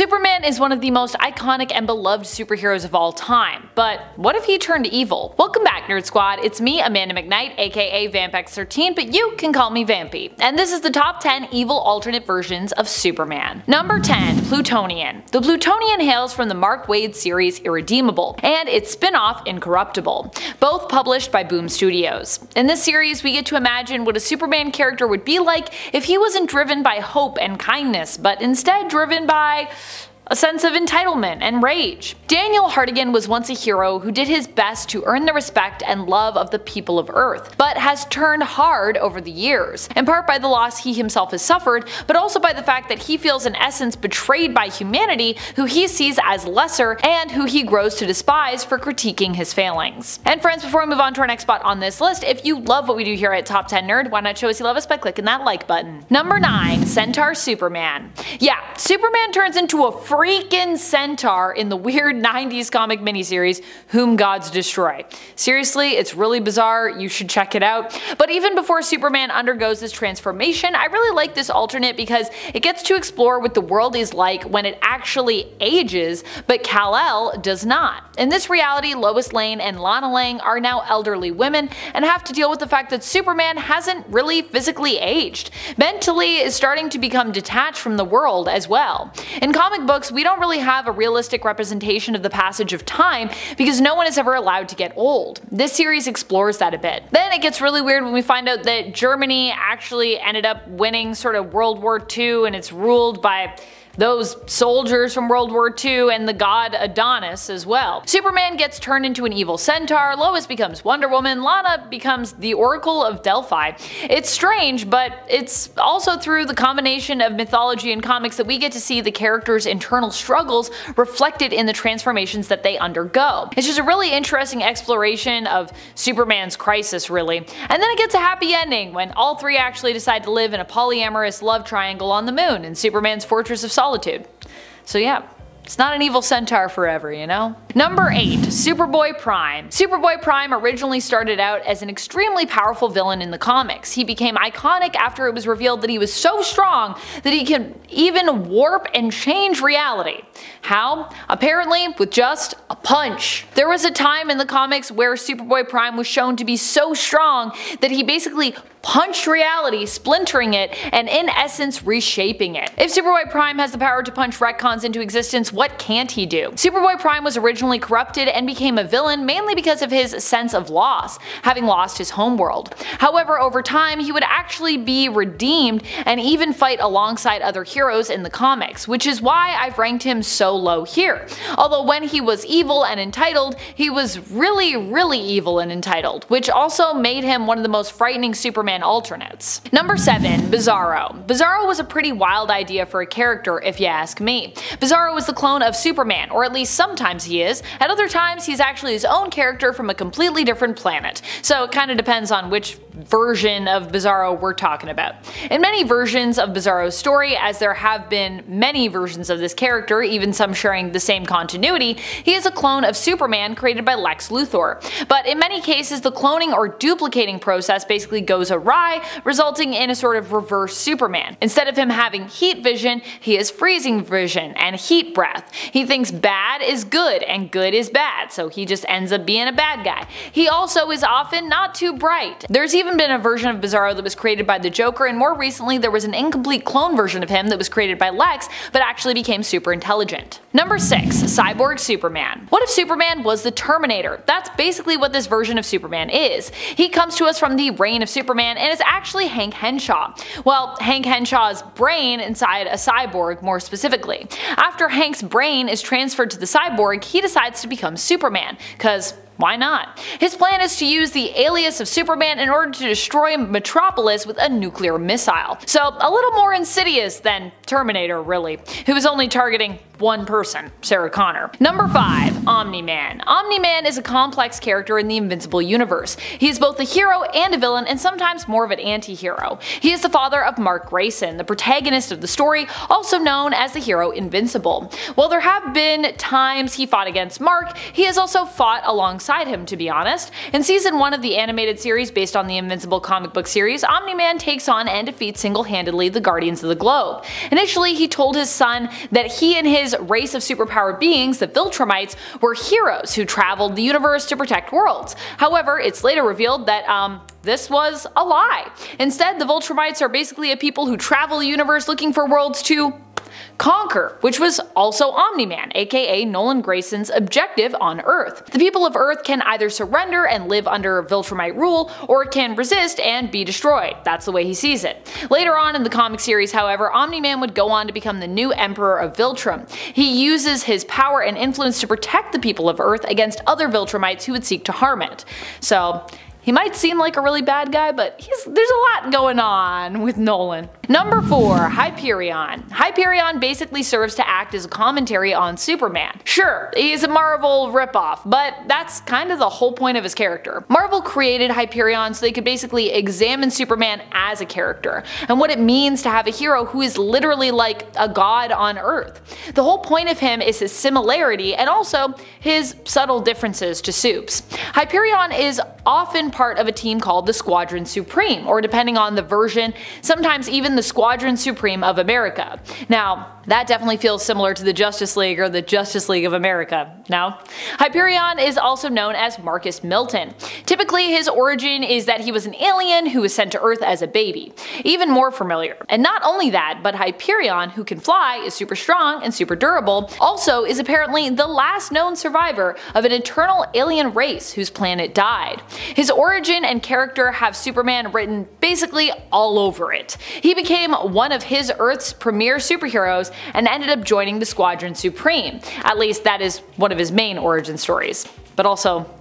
Superman is one of the most iconic and beloved superheroes of all time, but what if he turned evil? Welcome back, Nerd Squad. It's me, Amanda McKnight, aka VampX13, but you can call me Vampy, and this is the top 10 evil alternate versions of Superman. Number 10. Plutonian. The Plutonian hails from the Mark Waid series Irredeemable, and its spin-off Incorruptible, both published by Boom Studios. In this series, we get to imagine what a Superman character would be like if he wasn't driven by hope and kindness, but instead driven by a sense of entitlement and rage. Daniel Hartigan was once a hero who did his best to earn the respect and love of the people of Earth, but has turned hard over the years, in part by the loss he himself has suffered, but also by the fact that he feels in essence betrayed by humanity, who he sees as lesser and who he grows to despise for critiquing his failings. And friends, before we move on to our next spot on this list, if you love what we do here at Top 10 Nerd, why not show us you love us by clicking that like button. Number 9. Centaur Superman. Yeah, Superman turns into a freaking centaur in the weird 90s comic miniseries Whom Gods Destroy. Seriously, it's really bizarre, you should check it out. But even before Superman undergoes this transformation, I really like this alternate because it gets to explore what the world is like when it actually ages, but Kal-El does not. In this reality, Lois Lane and Lana Lang are now elderly women and have to deal with the fact that Superman hasn't really physically aged. Mentally is starting to become detached from the world as well. In comic books, we don't really have a realistic representation of the passage of time because no one is ever allowed to get old. This series explores that a bit. Then it gets really weird when we find out that Germany actually ended up winning sort of World War II, and it's ruled by those soldiers from World War II and the god Adonis as well. Superman gets turned into an evil centaur, Lois becomes Wonder Woman, Lana becomes the Oracle of Delphi. It's strange, but it's also through the combination of mythology and comics that we get to see the characters' internal struggles reflected in the transformations that they undergo. It's just a really interesting exploration of Superman's crisis, really. And then it gets a happy ending when all three actually decide to live in a polyamorous love triangle on the moon in Superman's Fortress of Solitude. So yeah, it's not an evil centaur forever, you know? Number 8. Superboy Prime. Superboy Prime originally started out as an extremely powerful villain in the comics. He became iconic after it was revealed that he was so strong that he could even warp and change reality. How? Apparently with just a punch. There was a time in the comics where Superboy Prime was shown to be so strong that he basically punched reality, splintering it, and in essence reshaping it. If Superboy Prime has the power to punch retcons into existence, what can't he do? Superboy Prime was originally corrupted and became a villain mainly because of his sense of loss, having lost his homeworld. However, over time he would actually be redeemed and even fight alongside other heroes in the comics, which is why I've ranked him so low here. Although when he was evil and entitled, he was really evil and entitled, which also made him one of the most frightening Superman alternates. Number 7. Bizarro. Bizarro was a pretty wild idea for a character if you ask me. Bizarro is the clone of Superman, or at least sometimes he is. At other times he's actually his own character from a completely different planet. So it kinda depends on which version of Bizarro we're talking about. In many versions of Bizarro's story, as there have been many versions of this character, even some sharing the same continuity, he is a clone of Superman created by Lex Luthor. But in many cases the cloning or duplicating process basically goes awry, resulting in a sort of reverse Superman. Instead of him having heat vision, he has freezing vision and heat breath. He thinks bad is good and good is bad, so he just ends up being a bad guy. He also is often not too bright. There's even been a version of Bizarro that was created by the Joker, and more recently there was an incomplete clone version of him that was created by Lex but actually became super intelligent. Number 6. Cyborg Superman. What if Superman was the Terminator? That's basically what this version of Superman is. He comes to us from the reign of Superman and is actually Hank Henshaw. Well, Hank Henshaw's brain inside a cyborg more specifically. After Hank's brain is transferred to the cyborg, he decides to become Superman, cause why not? His plan is to use the alias of Superman in order to destroy Metropolis with a nuclear missile. So a little more insidious than Terminator really, who was only targeting one person, Sarah Connor. Number 5. Omni-Man. Omni-Man is a complex character in the Invincible universe. He is both a hero and a villain, and sometimes more of an anti-hero. He is the father of Mark Grayson, the protagonist of the story, also known as the hero Invincible. While there have been times he fought against Mark, he has also fought alongside him, to be honest. In season 1 of the animated series based on the Invincible comic book series, Omni-Man takes on and defeats single-handedly the Guardians of the Globe. Initially, he told his son that he and his his race of superpowered beings, the Viltrumites, were heroes who traveled the universe to protect worlds. However, it's later revealed that this was a lie. Instead, the Viltrumites are basically a people who travel the universe looking for worlds to conquer, which was also Omni-Man, aka Nolan Grayson's objective on Earth. The people of Earth can either surrender and live under Viltrumite rule, or can resist and be destroyed. That's the way he sees it. Later on in the comic series, however, Omni-Man would go on to become the new Emperor of Viltrum. He uses his power and influence to protect the people of Earth against other Viltrumites who would seek to harm it. So, he might seem like a really bad guy, but there's a lot going on with Nolan. Number 4. Hyperion. Hyperion basically serves to act as a commentary on Superman. Sure, he's a Marvel ripoff, but that's kind of the whole point of his character. Marvel created Hyperion so they could basically examine Superman as a character, and what it means to have a hero who is literally like a god on Earth. The whole point of him is his similarity and also his subtle differences to Supes. Hyperion is often part of a team called the Squadron Supreme, or depending on the version, sometimes even the Squadron Supreme of America. Now, that definitely feels similar to the Justice League or the Justice League of America. Now, Hyperion is also known as Marcus Milton. Typically, his origin is that he was an alien who was sent to Earth as a baby. Even more familiar. And not only that, but Hyperion, who can fly, is super strong and super durable, also is apparently the last known survivor of an eternal alien race whose planet died. His origin and character have Superman written basically all over it. He became one of his Earth's premier superheroes and ended up joining the Squadron Supreme. At least that is one of his main origin stories. But also,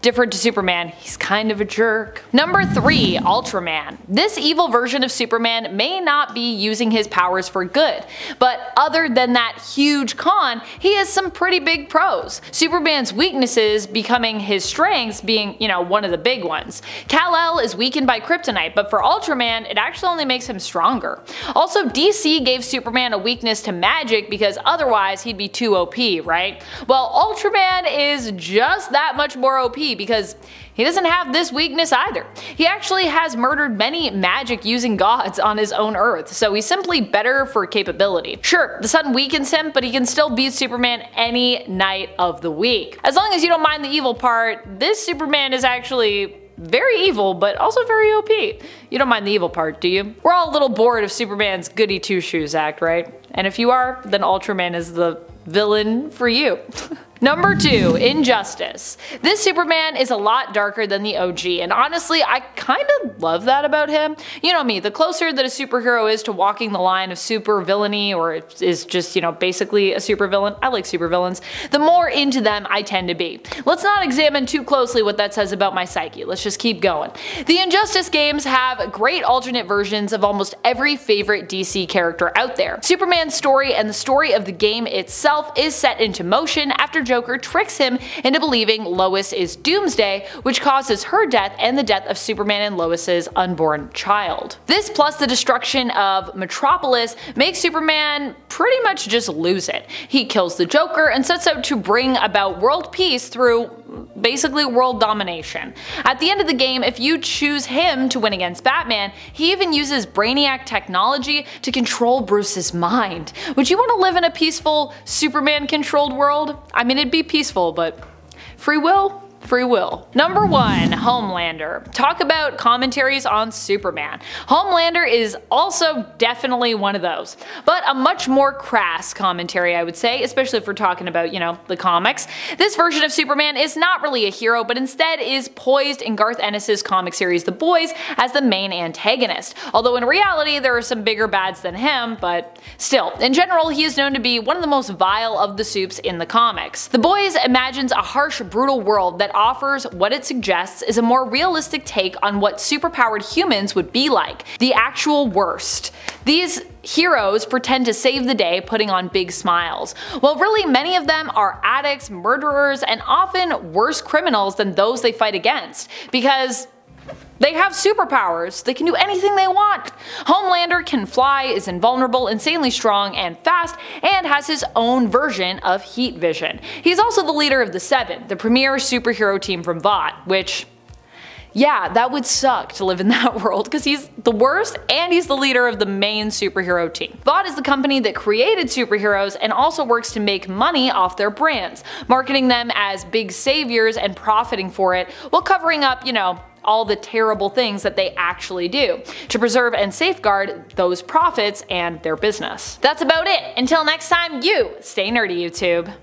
different to Superman, he's kind of a jerk. Number 3. Ultraman. This evil version of Superman may not be using his powers for good, but other than that huge con, he has some pretty big pros. Superman's weaknesses becoming his strengths being, one of the big ones. Kal-El is weakened by kryptonite, but for Ultraman, it actually only makes him stronger. Also, DC gave Superman a weakness to magic because otherwise he'd be too OP, right? Well, Ultraman is just that much more OP because he doesn't have this weakness either. He actually has murdered many magic-using gods on his own Earth, so he's simply better for capability. Sure, the sun weakens him, but he can still beat Superman any night of the week. As long as you don't mind the evil part, this Superman is actually very evil, but also very OP. You don't mind the evil part, do you? We're all a little bored of Superman's goody two-shoes act, right? And if you are, then Ultraman is the villain for you. Number 2. Injustice. This Superman is a lot darker than the OG, and honestly, I kinda love that about him. You know me, the closer that a superhero is to walking the line of super villainy, or is just, basically a supervillain, I like supervillains, the more into them I tend to be. Let's not examine too closely what that says about my psyche, let's just keep going. The Injustice games have great alternate versions of almost every favorite DC character out there. Superman's story and the story of the game itself is set into motion after Joker tricks him into believing Lois is Doomsday, which causes her death and the death of Superman and Lois's unborn child. This plus the destruction of Metropolis makes Superman pretty much just lose it. He kills the Joker and sets out to bring about world peace through basically world domination. At the end of the game, if you choose him to win against Batman, he even uses Brainiac technology to control Bruce's mind. Would you want to live in a peaceful, Superman-controlled world? I mean, it'd be peaceful, but free will? Free will. Number 1. Homelander. Talk about commentaries on Superman. Homelander is also definitely one of those, but a much more crass commentary, I would say, especially if we're talking about, the comics. This version of Superman is not really a hero, but instead is poised in Garth Ennis's comic series The Boys as the main antagonist, although in reality there are some bigger bads than him, but still. In general, he is known to be one of the most vile of the Supes in the comics. The Boys imagines a harsh, brutal world that offers what it suggests is a more realistic take on what superpowered humans would be like, the actual worst. These heroes pretend to save the day putting on big smiles, while really many of them are addicts, murderers, and often worse criminals than those they fight against, because they have superpowers, they can do anything they want. Homelander can fly, is invulnerable, insanely strong and fast, and has his own version of heat vision. He's also the leader of the Seven, the premier superhero team from Vought, which, Yeah, that would suck to live in that world because he's the worst and he's the leader of the main superhero team. Vought is the company that created superheroes and also works to make money off their brands, marketing them as big saviors and profiting for it while covering up, all the terrible things that they actually do to preserve and safeguard those profits and their business. That's about it. Until next time, you stay nerdy, YouTube.